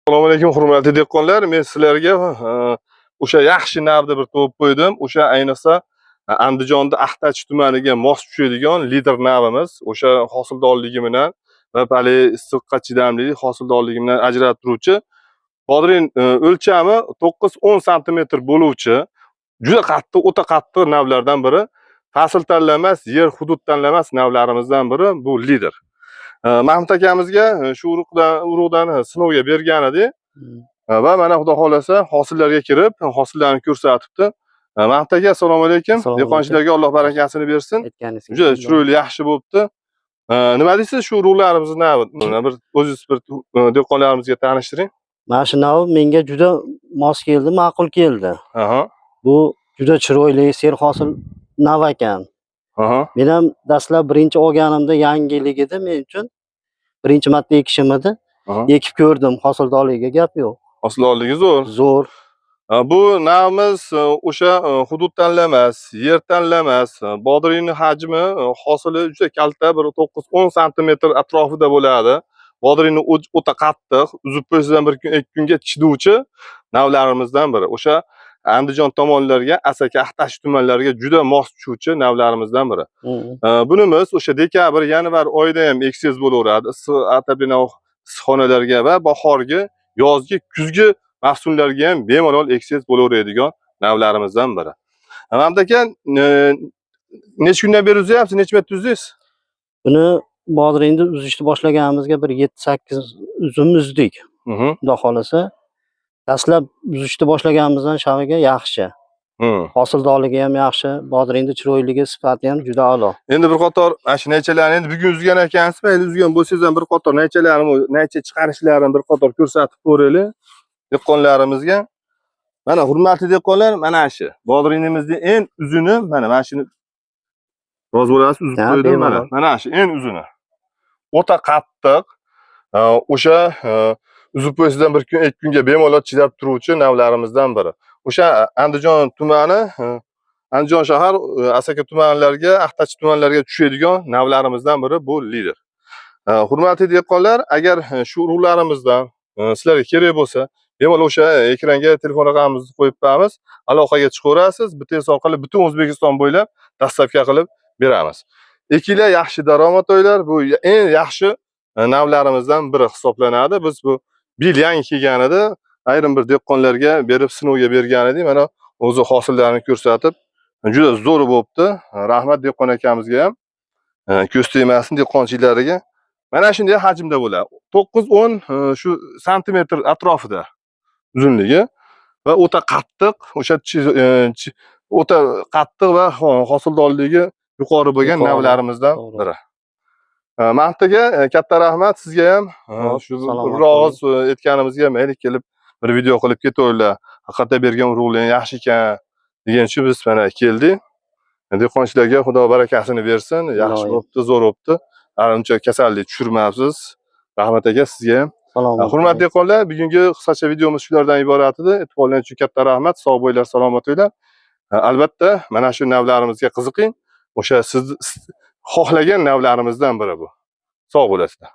Assalomu alaykum hurmatli dehqonlar. Men sizlarga o'sha yaxshi navda bir to'p qo'ydim. O'sha ayniqsa Andijonda Axtach tumaniga mos tushadigan lider navimiz. O'sha hosildorligi bilan va pali issiqqa chidamli hosildorligi bilan ajratib turuvchi bodring o'lchami 9-10 sm bo'luvchi juda qattiq, o'ta qattiq navlardan biri. Fasl tanlamas, yer hudud tanlamas navlarimizdan biri bu lider. Mahmud akamizga shu urug'dan sinovga bergan edik va mana xudo xolasa hosillarga kirib, hosillarni ko'rsatibdi. Mahmud aka, assalomu alaykum. Dehqonchilarga Alloh barakasini bersin. Juda chiroyli, yaxshi bo'libdi. Nima deysiz shu urug'larimizni bir o'zingiz bir dehqonlarimizga tanishtiring. Mana shu nav menga juda mos keldi, ma'qul keldi. Bu juda chiroyli, serhosil nav ekan. Men ham dastlab birinchi olganimda yangilik edi men uchun. Birinchi marta ekishim edi. Ekib ko'rdim, hosildorligiga gap yo'q. Hosildorligi zo'r. Zo'r. Bu navimiz o'sha hudud tanlamas, yer tanlamas, bodringning hajmi, hosili juda kalta, bir 9-10 sm atrofida bo'ladi. Bodringni o'ta qattiq, uzib qo'ysadan bir kun, ikki kunga chiduvchi navlarimizdan biri. O'sha Andijon tomonlarga, Asaka, Axtach tumanlariga juda mos tushuvchi navlarimizdan biri. Bunimiz o'sha dekabr, yanvar oyida ham eksangiz bo'laveradi. Issiqxonalarga va bahorgi, yozgi, kuzgi mavsumlarga ham bemalol eksangiz bo'laveradigan navlarimizdan biri. Mahmud aka, necha kundan beri uzyapsiz? Necha marta uzdingiz? Buni bodringni uzishni boshlaganimizga bir 7-8 uzum uzdik. Xudo xolasa, dastlab uzishni boshlaganimizdan shag'iga yaxshi. Hosildorligi ham yaxshi, bodringni chiroyligi, sifati ham juda a'lo. Endi bir qator mana shu naychalarni endi bugun uzgan ekansiz, mayli uzgan bo'lsangiz ham bir qator naychalarni, naycha chiqarishlarini bir qator ko'rsatib ko'raylik dehqonlarimizga. Mana hurmatli dehqonlar, mana shu bodringimizning eng uzuni, mana shuni rozi bo'lasiz, uzib qo'ydim mana. Mana shu eng uzuni. O'ta qattiq, o'sha uzib qo'ysadan bir kun, ikki kunga bemalol chidab turuvchi navlarimizdan biri. O'sha Andijon tumani, Andijon shahar, Asaka tumanlariga, Axtach tumanlariga tushadigan navlarimizdan biri bu lider. Hurmatli dehqonlar, agar shu urug'larimizdan sizlarga kerak bo'lsa, bemalol o'sha ekranga telefon raqamimizni qo'yib qo'yamiz. Aloqaga chiqaverasiz. Bitta orqali butun O'zbekiston bo'ylab dastavka qilib beramiz. Ekinglar, yaxshi daromad o'ylar. Bu eng yaxshi navlarimizdan biri hisoblanadi. Biz bu bil yangi kelganida ayrim bir dehqonlarga berib sinovga bergan edik. Mana o'zi hosillarni ko'rsatib, juda zo'r bo'libdi. Rahmat dehqon akamizga ham. Ko'z tegmasin dehqonchilariga. Mana shunday hajmda bo'ladi. 9-10 shu santimetr atrofida uzunligi va o'ta qattiq, o'sha o'ta qattiq va hosildorligi yuqori bo'lgan navlarimizdan biri. Mahmud aka, katta rahmat sizga ham. Shu bir og'iz aytganimizga mayli kelib bir video qilib ketaverlar. Haqiqatda bergan urug'laring yaxshi ekan degan uchun biz mana keldik. Dehqonchilarga Xudo barakasini bersin. Yaxshi bo'libdi, zo'r bo'libdi. Uncha kasallik tushirmayapsiz. Rahmat aka, sizga ham. Hurmatli dehqonlar, bugungi qisqacha videomiz shulardan iborat edi. E'tiborlaringiz uchun katta rahmat. Sog' bo'linglar, salomat bo'linglar. Albatta, mana shu navlarimizga qiziqing. O'sha siz xohlagan navlarimizdan biri bu. Sog' bo'lasizlar.